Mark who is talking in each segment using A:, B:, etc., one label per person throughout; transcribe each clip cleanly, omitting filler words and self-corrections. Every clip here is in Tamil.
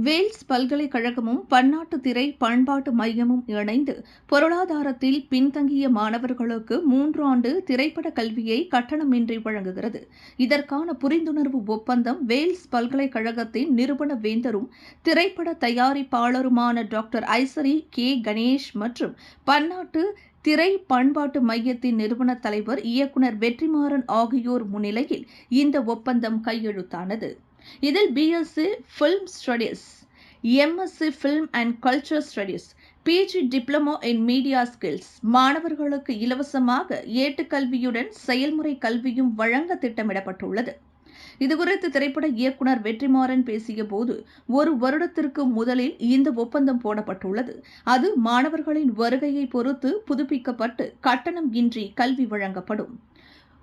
A: வேல்ஸ் பல்கலைக்கழகமும் பன்னாட்டு திரை பண்பாட்டு மையமும் இணைந்து பொருளாதாரத்தில் பின்தங்கிய மாணவர்களுக்கு 3 ஆண்டு திரைப்பட கல்வியை கட்டணமின்றி வழங்குகிறது. இதற்கான புரிந்துணர்வு ஒப்பந்தம் வேல்ஸ் பல்கலைக்கழகத்தின் நிறுவன வேந்தரும் திரைப்பட தயாரிப்பாளருமான டாக்டர் ஐசரி கே கணேஷ் மற்றும் பன்னாட்டு திரை பண்பாட்டு மையத்தின் நிறுவன தலைவர் இயக்குநர் வெற்றிமாறன் ஆகியோர் முன்னிலையில் இந்த ஒப்பந்தம் கையெழுத்தானது. இதில் BSc film studies, MSc film and culture studies, PG diploma in media skills மாணவர்களுக்கு இலவசமாக ஏட்டுக்கல்வியுடன் செயல்முறை கல்வியும் வழங்க திட்டமிடப்பட்டுள்ளது. இதுகுறித்து திரைப்பட இயக்குநர் வெற்றிமாறன் பேசியபோது, 1 வருடத்திற்கு முதலில் இந்த ஒப்பந்தம் போடப்பட்டுள்ளது. அது மாணவர்களின் வருகையை பொறுத்து புதுப்பிக்கப்பட்டு கட்டணம் இன்றி கல்வி வழங்கப்படும்.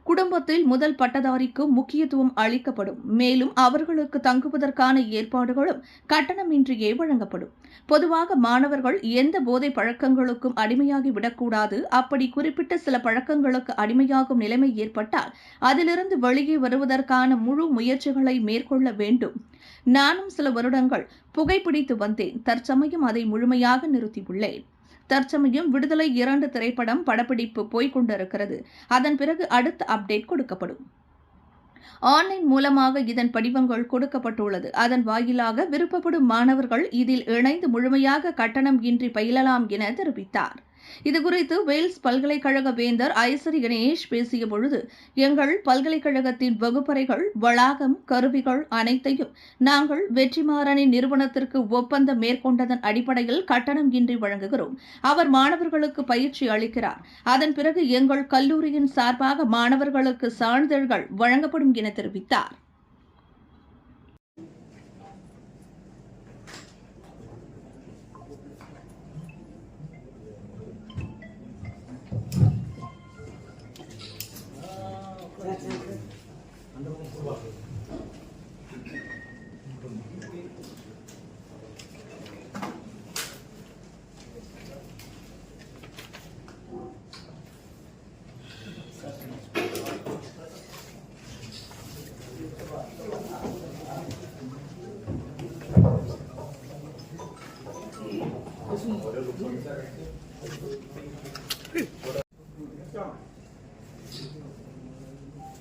A: குடும்பத்தில் முதல் பட்டதாரிக்கு முக்கியத்துவம் அளிக்கப்படும். மேலும் அவர்களுக்கு தங்குவதற்கான ஏற்பாடுகளும் கட்டணமின்றியே வழங்கப்படும். பொதுவாக மாணவர்கள் எந்த போதை பழக்கங்களுக்கும் அடிமையாகி விடக்கூடாது. அப்படி குறிப்பிட்ட சில பழக்கங்களுக்கு அடிமையாகும் நிலைமை ஏற்பட்டால் அதிலிருந்து வெளியே வருவதற்கான முழு முயற்சிகளை மேற்கொள்ள வேண்டும். நானும் சில வருடங்கள் புகைப்பிடித்து வந்தேன். தற்சமயம் அதை முழுமையாக நிறுத்தியுள்ளேன். தற்சமயம் விடுதலை 2 திரைப்படம் படப்பிடிப்பு போய்க் கொண்டிருக்கிறது. அதன் பிறகு அடுத்த அப்டேட் கொடுக்கப்படும். ஆன்லைன் மூலமாக இதன் படிவங்கள் கொடுக்கப்பட்டுள்ளது. அதன் வாயிலாக விருப்பப்படும் மாணவர்கள் இதில் இணைந்து முழுமையாக கட்டணம் இன்றி பயிலலாம் என தெரிவித்தார். இதுகுறித்து வேல்ஸ் பல்கலைக்கழக வேந்தர் ஐசரி கணேஷ் பேசிய பொழுது, எங்கள் பல்கலைக்கழகத்தின் வகுப்பறைகள், வளாகம், கருவிகள் அனைத்தையும் நாங்கள் வெற்றிமாறனின் நிறுவனத்திற்கு ஒப்பந்தம் மேற்கொண்டதன் அடிப்படையில் கட்டணம் இன்றி வழங்குகிறோம். அவர் மாணவர்களுக்கு பயிற்சி அளிக்கிறார். அதன் பிறகு எங்கள் கல்லூரியின் சார்பாக மாணவர்களுக்கு சான்றிதழ்கள் வழங்கப்படும் என தெரிவித்தார்.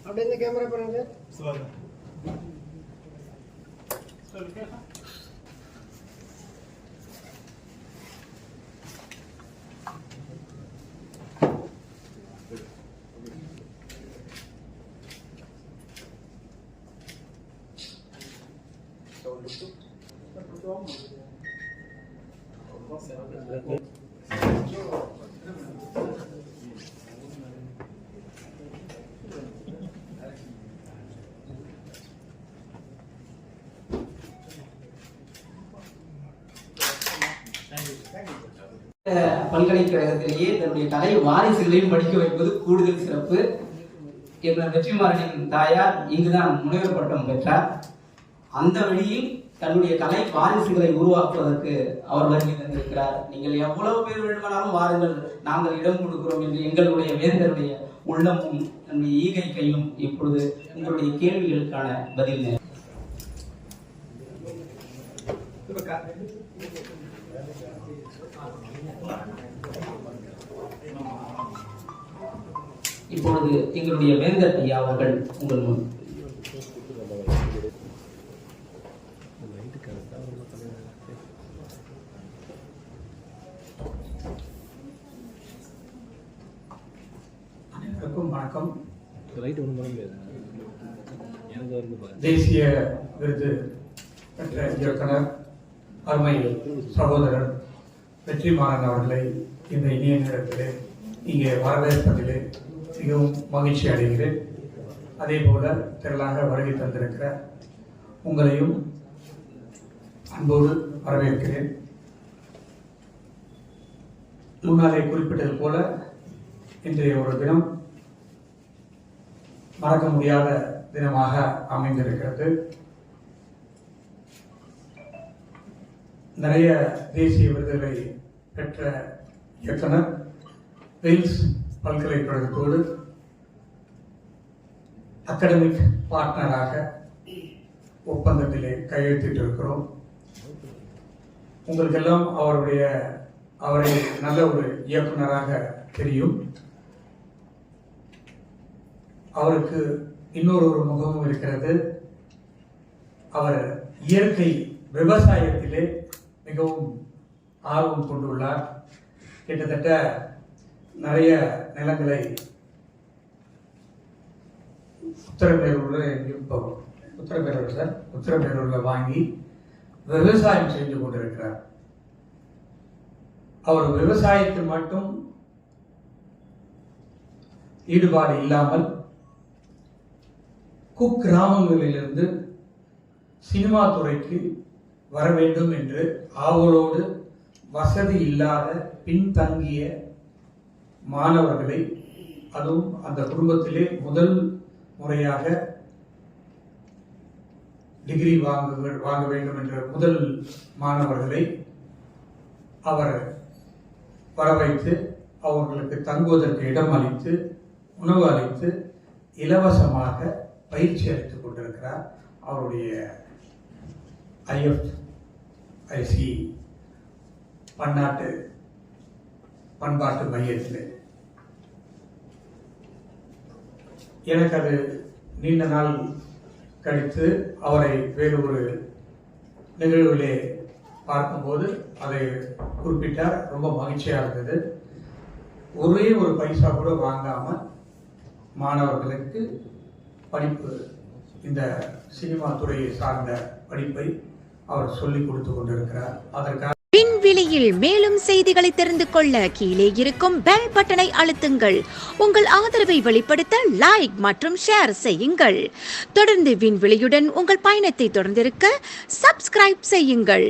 B: அப்படியே இந்த கேமரா பாருங்க.
C: பல்கலைக்கழகத்திலேயே தன்னுடைய கலை வாரிசுகளையும் படிக்க வைப்பது கூடுதல் சிறப்பு. இயக்குனர் வெற்றிமாறனின் தாயார் இங்குதான் முனைவர் பட்டம் பெற்றார். அந்த வழியில் தன்னுடைய கலை வாரிசுகளை உருவாக்குவதற்கு அவர் வருகை தந்திருக்கிறார். நீங்கள் எவ்வளவு பேர் வேண்டுமானாலும் வாருங்கள், நாங்கள் இடம் கொடுக்கிறோம் என்று எங்களுடைய வேந்தருடைய உள்ளமும் தன்னுடைய ஈகை கையும் இப்பொழுது உங்களுடைய கேள்விகளுக்கான பதில். இப்பொழுது எங்களுடைய வேந்தர் ஐயா அவர்கள் உங்கள் முன்.
D: அனைவருக்கும் வணக்கம். தேசிய விருது பெற்ற இயக்குனர் அருமை சகோதரர் வெற்றிமாறன் அவர்களை இந்த இனிய நேரத்திலே இங்கே வரவேற்பதிலே மிகவும் மகிழ்ச்சி அடைகிறேன். அதே போல திரளாக வருகை தந்திருக்கிற உங்களையும் அன்போடு வரவேற்கிறேன். முன்னாலே குறிப்பிட்டது போல இன்றைய ஒரு தினம் மறக்க முடியாத தினமாக அமைந்திருக்கிறது. நிறைய தேசிய விருதுகளை பெற்ற இயக்குனர் வேல்ஸ் பல்கலைக்கழகத்தோடு அகாடமிக் பார்ட்னராக ஒப்பந்தத்திலே கையெழுத்திட்டிருக்கிறோம். உங்களுக்கெல்லாம் அவரை நல்ல ஒரு இயக்குனராக தெரியும். அவருக்கு இன்னொரு முகமும் இருக்கிறது. அவர் இயற்கை விவசாயத்திலே மிகவும் ஆர்வம் கொண்டுள்ளார். கிட்டத்தட்ட நிறைய நிலங்களை உத்தரமேரூர்ல வாங்கி விவசாயம் செய்து கொண்டிருக்கிறார். அவர் விவசாயத்தில் மட்டும் ஈடுபாடு இல்லாமல் குக்கிராமங்களிலிருந்து சினிமா துறைக்கு வர வேண்டும் என்று ஆவலோடு வசதி இல்லாத பின்தங்கிய மாணவர்களை, அதுவும் அந்த குடும்பத்திலே முதல் முறையாக டிகிரி வாங்க வேண்டும் என்ற முதல் மாணவர்களை அவர் வர வைத்து அவர்களுக்கு தங்குவதற்கு இடம் அளித்து உணவு அளித்து இலவசமாக பயிற்சி அளித்துக் கொண்டிருக்கிறார். அவருடைய IFIC பண்பாட்டு மையத்தில் எனக்கு அது நீண்ட நாள் கழித்து அவரை வேறு ஒரு நிகழ்விலே பார்க்கும்போது அதை குறிப்பிட்டார். ரொம்ப மகிழ்ச்சியாக இருந்தது. ஒரே ஒரு பைசா கூட வாங்காமல் மாணவர்களுக்கு படிப்பு, இந்த சினிமா துறையை சார்ந்த படிப்பை அவர் சொல்லிக் கொடுத்து கொண்டிருக்கிறார். அதற்காக
E: விண்வெளியில் மேலும் செய்திகளை தெரிந்து கொள்ள கீழே இருக்கும் பெல் பட்டனை அழுத்துங்கள். உங்கள் ஆதரவை வெளிப்படுத்த லைக் மற்றும் ஷேர் செய்யுங்கள். தொடர்ந்து விண்வெளியுடன் உங்கள் பயணத்தை தொடர்ந்திருக்க சப்ஸ்கிரைப் செய்யுங்கள்.